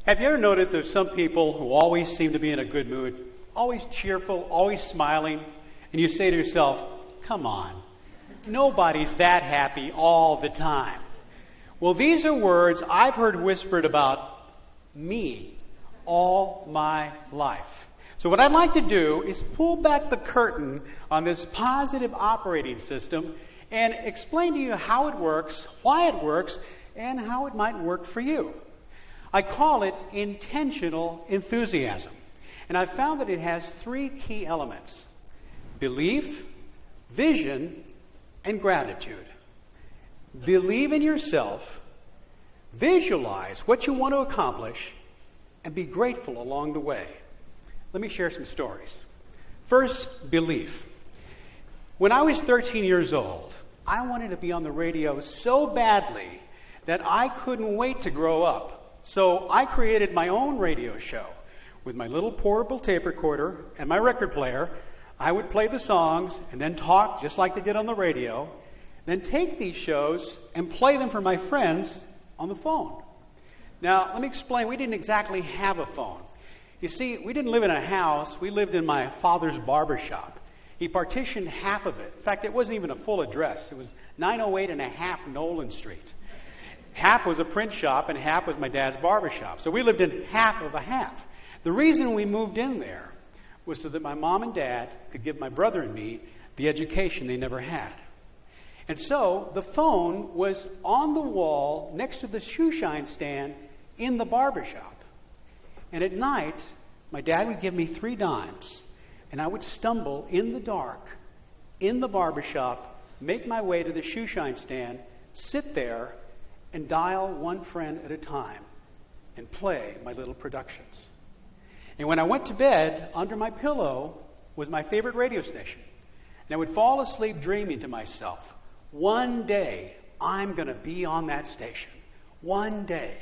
Have you ever noticed there's some people who always seem to be in a good mood, always cheerful, always smiling, and you say to yourself, come on, nobody's that happy all the time. Well, these are words I've heard whispered about me all my life. So what I'd like to do is pull back the curtain on this positive operating system and explain to you how it works, why it works, and how it might work for you. I call it intentional enthusiasm. And I've found that it has three key elements: belief, vision, and gratitude. Believe in yourself, visualize what you want to accomplish, and be grateful along the way. Let me share some stories. First, belief. When I was 13 years old, I wanted to be on the radio so badly that I couldn't wait to grow up. So I created my own radio show with my little portable tape recorder and my record player. I would play the songs and then talk just like they did on the radio, then take these shows and play them for my friends on the phone. Now, let me explain. We didn't exactly have a phone. You see, we didn't live in a house. We lived in my father's barber shop. He partitioned half of it. In fact, it wasn't even a full address. It was 908 and a half Nolan Street. Half was a print shop and half was my dad's barber shop. So we lived in half of a half. The reason we moved in there was so that my mom and dad could give my brother and me the education they never had. And so the phone was on the wall next to the shoe shine stand in the barber shop. And at night, my dad would give me 3 dimes, and I would stumble in the dark, in the barber shop, make my way to the shoe shine stand, sit there, and dial one friend at a time and play my little productions. And when I went to bed, under my pillow was my favorite radio station. And I would fall asleep dreaming to myself, one day I'm going to be on that station. One day.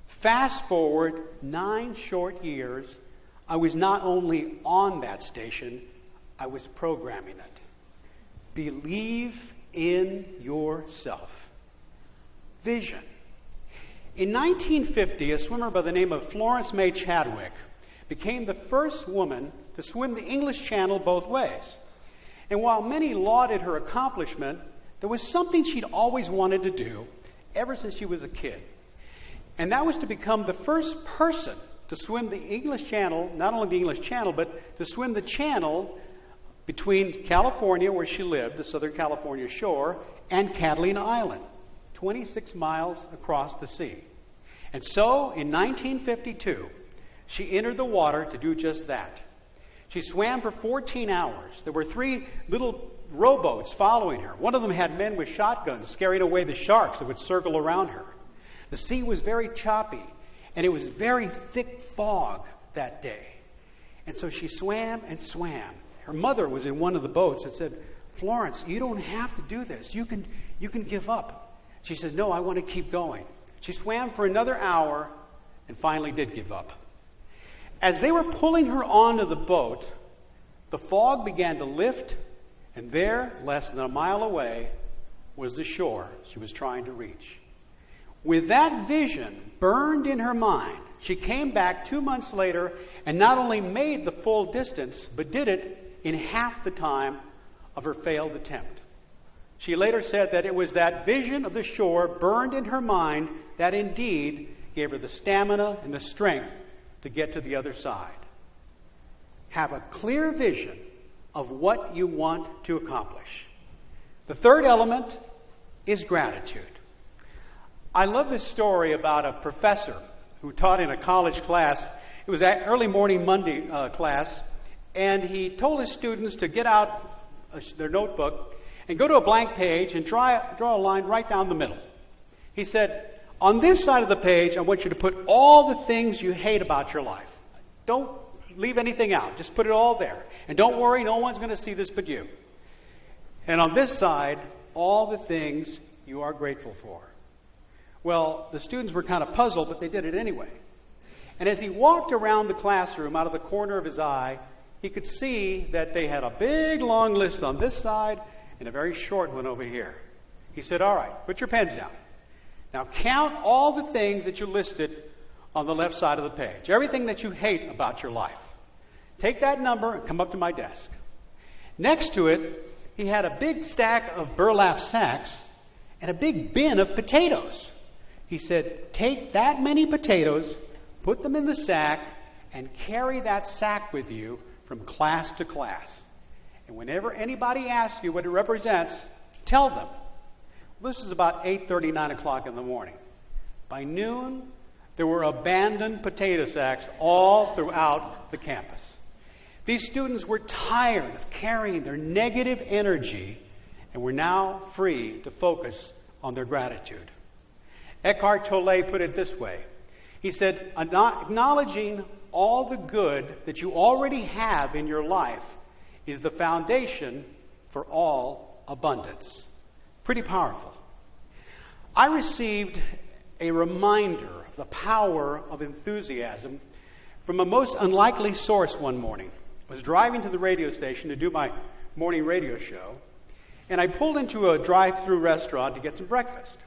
Fast forward 9 short years, I was not only on that station, I was programming it. Believe in yourself. Vision. In 1950, a swimmer by the name of Florence May Chadwick became the first woman to swim the English Channel both ways. And while many lauded her accomplishment, there was something she'd always wanted to do ever since she was a kid. And that was to become the first person to swim the English Channel, not only the English Channel, but to swim the channel between California, where she lived, the Southern California shore, and Catalina Island, 26 miles across the sea. And so, in 1952, she entered the water to do just that. She swam for 14 hours. There were 3 little rowboats following her. One of them had men with shotguns scaring away the sharks that would circle around her. The sea was very choppy, and it was very thick fog that day. And so she swam and swam. Her mother was in one of the boats and said, "Florence, you don't have to do this. You can give up." She said, "No, I want to keep going." She swam for another hour and finally did give up. As they were pulling her onto the boat, the fog began to lift, and there, less than a mile away, was the shore she was trying to reach. With that vision burned in her mind, she came back 2 months later and not only made the full distance, but did it in half the time of her failed attempt. She later said that it was that vision of the shore burned in her mind that indeed gave her the stamina and the strength to get to the other side. Have a clear vision of what you want to accomplish. The third element is gratitude. I love this story about a professor who taught in a college class. It was an early morning Monday class, and he told his students to get out their notebook and go to a blank page and draw a line right down the middle. He said, on this side of the page, I want you to put all the things you hate about your life. Don't leave anything out. Just put it all there. And don't worry, no one's going to see this but you. And on this side, all the things you are grateful for. Well, the students were kind of puzzled, but they did it anyway. And as he walked around the classroom out of the corner of his eye, he could see that they had a big, long list on this side and a very short one over here. He said, all right, put your pens down. Now count all the things that you listed on the left side of the page. Everything that you hate about your life. Take that number and come up to my desk. Next to it, he had a big stack of burlap sacks and a big bin of potatoes. He said, take that many potatoes, put them in the sack, and carry that sack with you from class to class. And whenever anybody asks you what it represents, tell them. This is about 8:30, 9 o'clock in the morning. By noon, there were abandoned potato sacks all throughout the campus. These students were tired of carrying their negative energy and were now free to focus on their gratitude. Eckhart Tolle put it this way. He said, acknowledging all the good that you already have in your life is the foundation for all abundance. Pretty powerful. I received a reminder of the power of enthusiasm from a most unlikely source one morning. I was driving to the radio station to do my morning radio show, and I pulled into a drive-through restaurant to get some breakfast.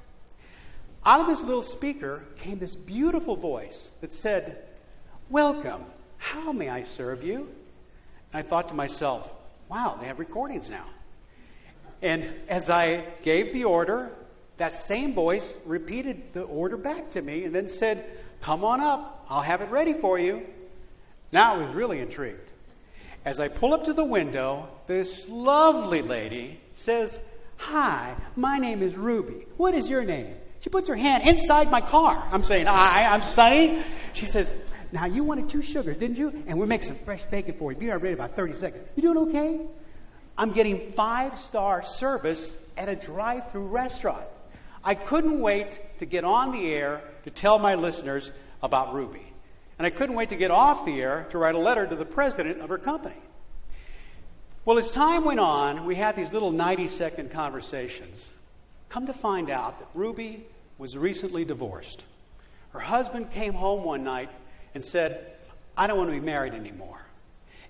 Out of this little speaker came this beautiful voice that said, "Welcome, how may I serve you?" And I thought to myself, wow, they have recordings now. And as I gave the order, that same voice repeated the order back to me and then said, "Come on up, I'll have it ready for you." Now I was really intrigued. As I pull up to the window, this lovely lady says, "Hi, my name is Ruby. What is your name?" She puts her hand inside my car. I'm saying, "Hi, I'm Sonny." She says, "Now you wanted 2 sugars, didn't you? And we'll make some fresh bacon for you. Be ready in about 30 seconds. You doing okay?" I'm getting 5-star service at a drive-through restaurant. I couldn't wait to get on the air to tell my listeners about Ruby. And I couldn't wait to get off the air to write a letter to the president of her company. Well, as time went on, we had these little 90-second conversations. Come to find out that Ruby was recently divorced. Her husband came home one night and said, "I don't want to be married anymore."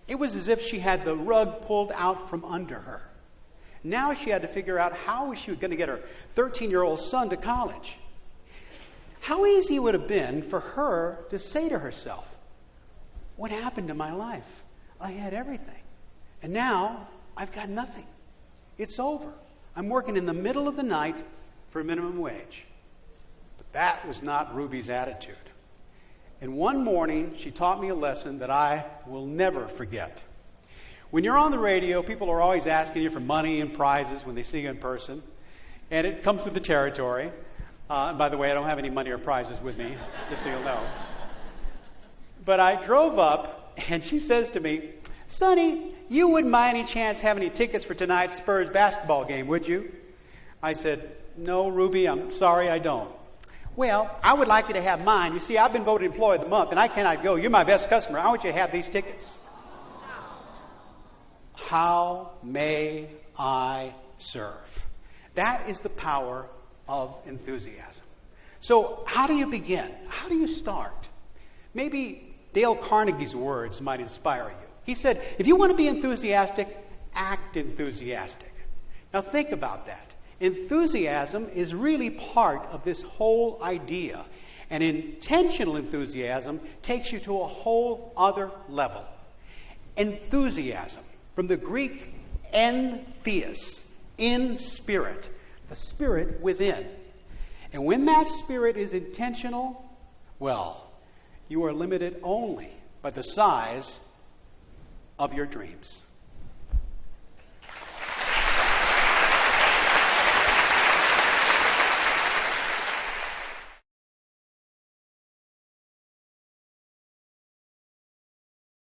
It was as if she had the rug pulled out from under her. Now she had to figure out how she was going to get her 13-year-old son to college. How easy it would have been for her to say to herself, "What happened to my life? I had everything. And now I've got nothing. It's over. I'm working in the middle of the night for minimum wage." But that was not Ruby's attitude. And one morning, she taught me a lesson that I will never forget. When you're on the radio, people are always asking you for money and prizes when they see you in person. And it comes with the territory. And by the way, I don't have any money or prizes with me, just so you'll know. But I drove up, and she says to me, "Sonny, you wouldn't by any chance have any tickets for tonight's Spurs basketball game, would you?" I said, "No, Ruby, I'm sorry, I don't." "Well, I would like you to have mine. You see, I've been voted Employee of the Month, and I cannot go. You're my best customer. I want you to have these tickets." How may I serve? That is the power of enthusiasm. So how do you begin? How do you start? Maybe Dale Carnegie's words might inspire you. He said, if you want to be enthusiastic, act enthusiastic. Now think about that. Enthusiasm is really part of this whole idea. And intentional enthusiasm takes you to a whole other level. Enthusiasm, from the Greek entheos, in spirit, the spirit within. And when that spirit is intentional, well, you are limited only by the size of your dreams.